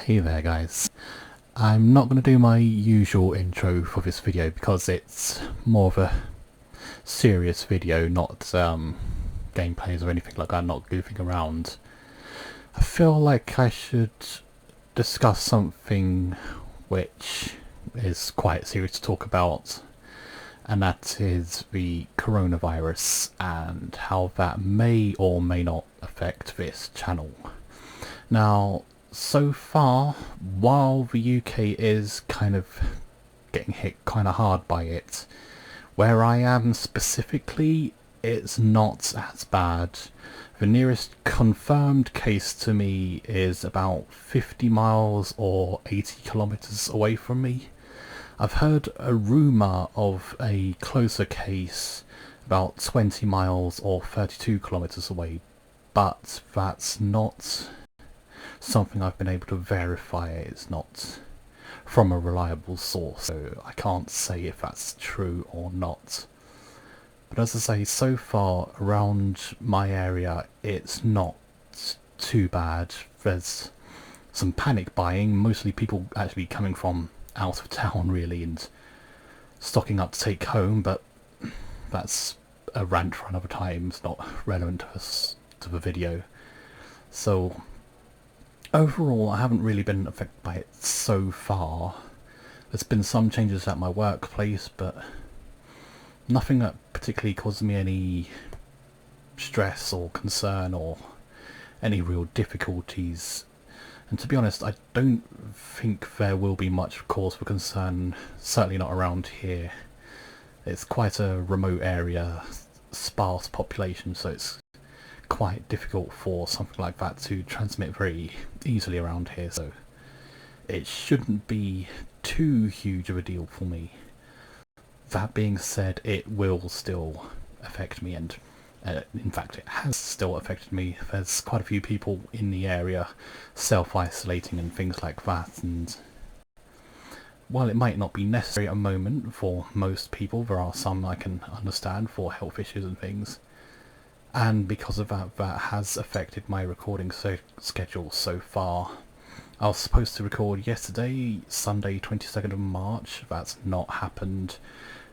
Hey there guys, I'm not going to do my usual intro for this video because it's more of a serious video, not gameplays or anything like that, not goofing around. I feel like I should discuss something which is quite serious to talk about, and that is the coronavirus and how that may or may not affect this channel. Now, so far, while the UK is kind of getting hit kind of hard by it, where I am specifically, it's not as bad. The nearest confirmed case to me is about 50 miles or 80 kilometers away from me. I've heard a rumour of a closer case about 20 miles or 32 kilometers away, but that's not something I've been able to verify. It's not from a reliable source, so I can't say if that's true or not. But as I say, so far around my area it's not too bad. There's some panic buying, mostly people actually coming from out of town really and stocking up to take home, but that's a rant for another time. It's not relevant to the video. So overall, I haven't really been affected by it so far. There's been some changes at my workplace, but nothing that particularly causes me any stress or concern or any real difficulties. And to be honest, I don't think there will be much cause for concern, certainly not around here. It's quite a remote area, sparse population, so it's quite difficult for something like that to transmit very easily around here, so it shouldn't be too huge of a deal for me. That being said, it will still affect me, and in fact it has still affected me. There's quite a few people in the area self-isolating and things like that, and while it might not be necessary at the moment for most people, there are some I can understand for health issues and things. And because of that, that has affected my recording schedule so far. I was supposed to record yesterday, Sunday 22nd of March, that's not happened.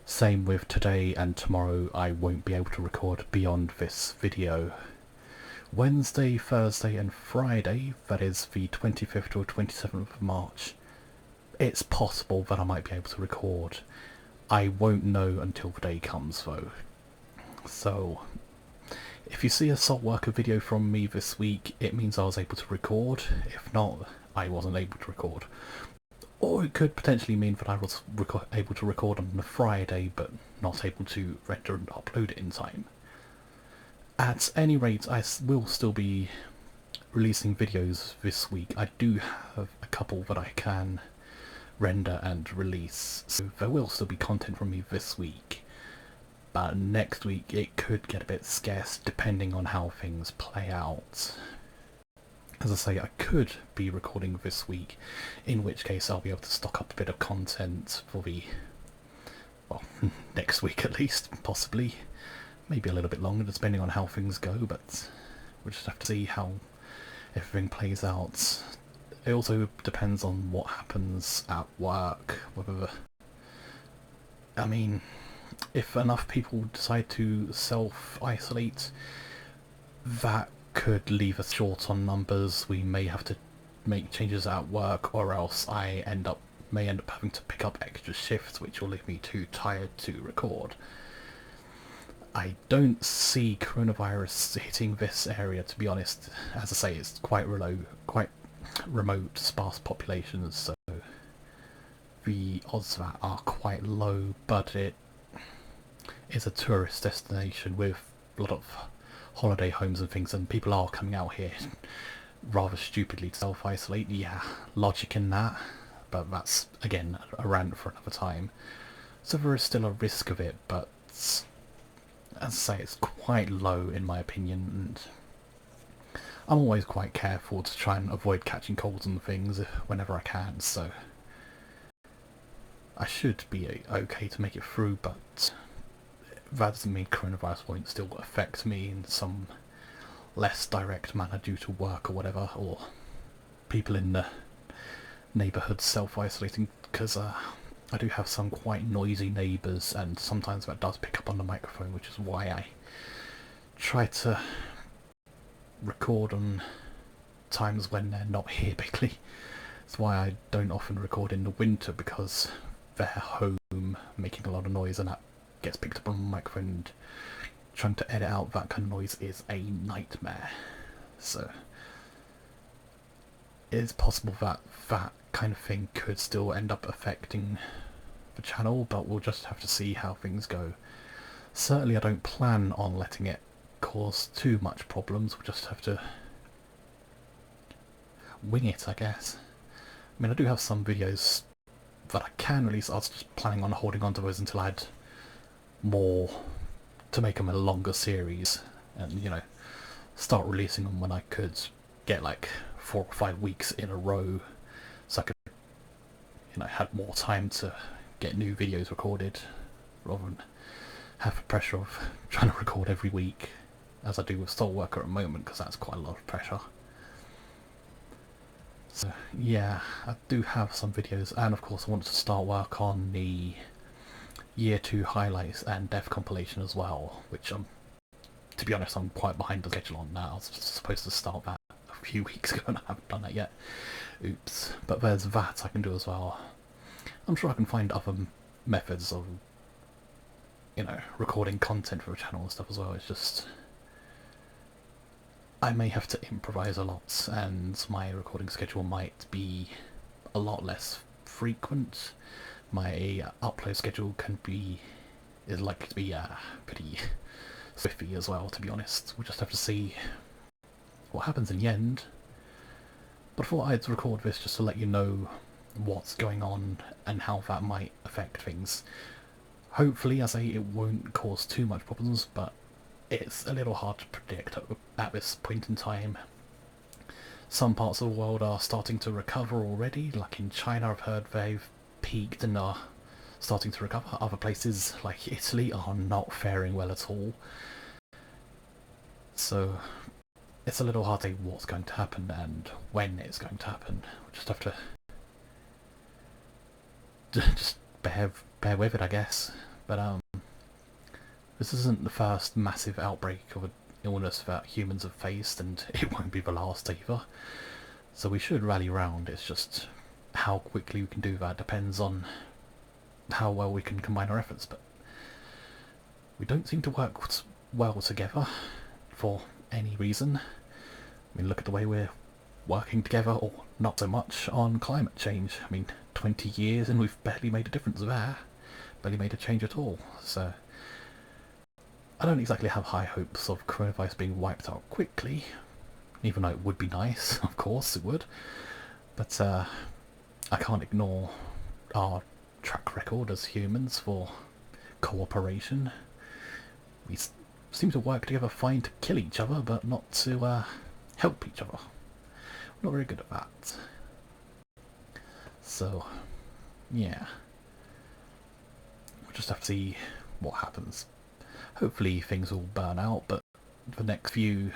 Same with today and tomorrow, I won't be able to record beyond this video. Wednesday, Thursday and Friday, that is the 25th or 27th of March, it's possible that I might be able to record. I won't know until the day comes though. So if you see a SoulWorker video from me this week, it means I was able to record. If not, I wasn't able to record. Or it could potentially mean that I was able to record on a Friday, but not able to render and upload it in time. At any rate, I will still be releasing videos this week. I do have a couple that I can render and release, so there will still be content from me this week. But next week it could get a bit scarce depending on how things play out. As I say, I could be recording this week, in which case I'll be able to stock up a bit of content for the, well, next week at least, possibly. Maybe a little bit longer depending on how things go, but we'll just have to see how everything plays out. It also depends on what happens at work, whether, I mean, if enough people decide to self-isolate, that could leave us short on numbers. We may have to make changes at work, or else I may end up having to pick up extra shifts, which will leave me too tired to record. I don't see coronavirus hitting this area, to be honest. As I say, it's quite remote, sparse populations, so the odds of that are quite low, but it is a tourist destination with a lot of holiday homes and things, and people are coming out here rather stupidly to self-isolate. Yeah, logic in that, but that's again a rant for another time. So there is still a risk of it, but as I say, it's quite low in my opinion, and I'm always quite careful to try and avoid catching colds and things whenever I can, so I should be okay to make it through, but that doesn't mean coronavirus won't still affect me in some less direct manner due to work or whatever, or people in the neighbourhood self-isolating, because I do have some quite noisy neighbours, and sometimes that does pick up on the microphone, which is why I try to record on times when they're not here, basically. That's why I don't often record in the winter, because they're home making a lot of noise and that gets picked up on the microphone, and trying to edit out that kind of noise is a nightmare. So it is possible that that kind of thing could still end up affecting the channel, but we'll just have to see how things go. Certainly I don't plan on letting it cause too much problems. We'll just have to wing it, I guess. I mean, I do have some videos that I can release. I was just planning on holding on to those until I had more to make them a longer series, and you know, start releasing them when I could get like 4 or 5 weeks in a row, so I could, you know, have more time to get new videos recorded rather than have the pressure of trying to record every week as I do with SoulWorker at the moment, because that's quite a lot of pressure. So yeah, I do have some videos, and of course I wanted to start work on the Year 2 highlights and death compilation as well, which to be honest, I'm quite behind the schedule on that. I was supposed to start that a few weeks ago and I haven't done that yet. Oops. But there's that I can do as well. I'm sure I can find other methods of, you know, recording content for the channel and stuff as well. It's just I may have to improvise a lot, and my recording schedule might be a lot less frequent. My upload schedule is likely to be pretty swiffy as well, to be honest. We'll just have to see what happens in the end. But I thought I'd record this just to let you know what's going on and how that might affect things. Hopefully, as I say, it won't cause too much problems, but it's a little hard to predict at this point in time. Some parts of the world are starting to recover already, like in China I've heard they've peaked and are starting to recover. Other places like Italy are not faring well at all. So it's a little hard to say what's going to happen and when it's going to happen. We'll just have to just bear with it, I guess. But this isn't the first massive outbreak of an illness that humans have faced, and it won't be the last either. So we should rally round. It's just how quickly we can do that depends on how well we can combine our efforts. But we don't seem to work well together for any reason. I mean, look at the way we're working together, or not so much, on climate change. I mean, 20 years and we've barely made a difference there. Barely made a change at all. So I don't exactly have high hopes of coronavirus being wiped out quickly, even though it would be nice, of course it would. But I can't ignore our track record as humans for cooperation. We seem to work together fine to kill each other, but not to help each other. We're not very good at that. So, yeah. We'll just have to see what happens. Hopefully things will burn out, but the next few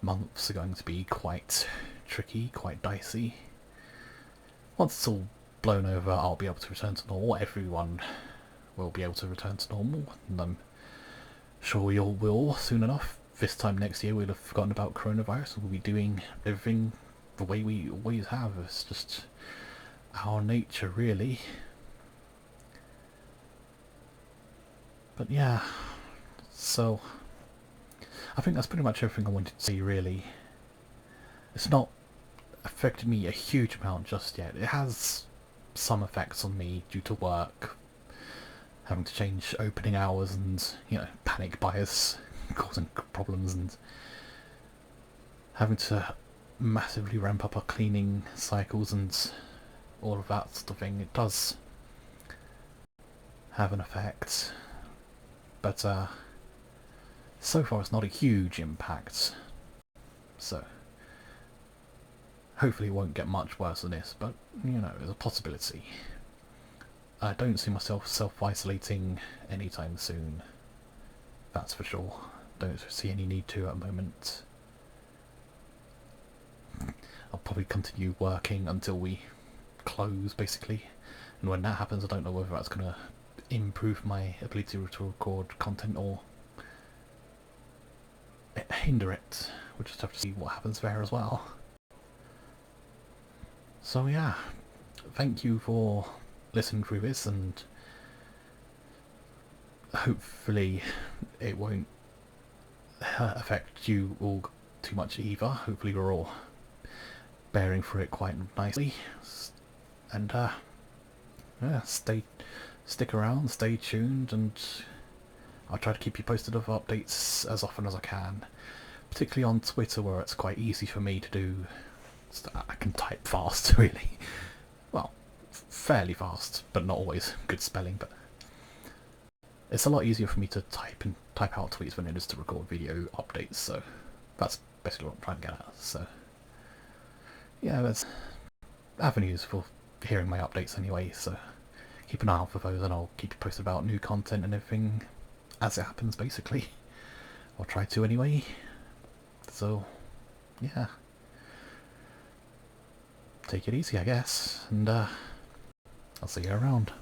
months are going to be quite tricky, quite dicey. Once it's all blown over, I'll be able to return to normal. Everyone will be able to return to normal, and I'm sure we all will soon enough. This time next year we'll have forgotten about coronavirus and we'll be doing everything the way we always have. It's just our nature, really. But yeah, so I think that's pretty much everything I wanted to say, really. It's not affected me a huge amount just yet. It has some effects on me due to work, having to change opening hours and, you know, panic buyers causing problems, and having to massively ramp up our cleaning cycles and all of that sort of thing. It does have an effect, but so far it's not a huge impact, so hopefully it won't get much worse than this, but you know, there's a possibility. I don't see myself self-isolating anytime soon, that's for sure. Don't see any need to at the moment. I'll probably continue working until we close basically, and when that happens I don't know whether that's going to improve my ability to record content or hinder it. We'll just have to see what happens there as well. So yeah, thank you for listening through this, and hopefully it won't affect you all too much either. Hopefully we're all bearing through it quite nicely, and yeah, stick around, stay tuned, and I'll try to keep you posted of updates as often as I can, particularly on Twitter where it's quite easy for me to do. I can type fast really, well, fairly fast, but not always good spelling, but it's a lot easier for me to type out tweets than it is to record video updates, so that's basically what I'm trying to get at. So yeah, there's avenues for hearing my updates anyway, so keep an eye out for those, and I'll keep you posted about new content and everything as it happens basically. I'll try to anyway. So yeah, take it easy I guess, and I'll see you around.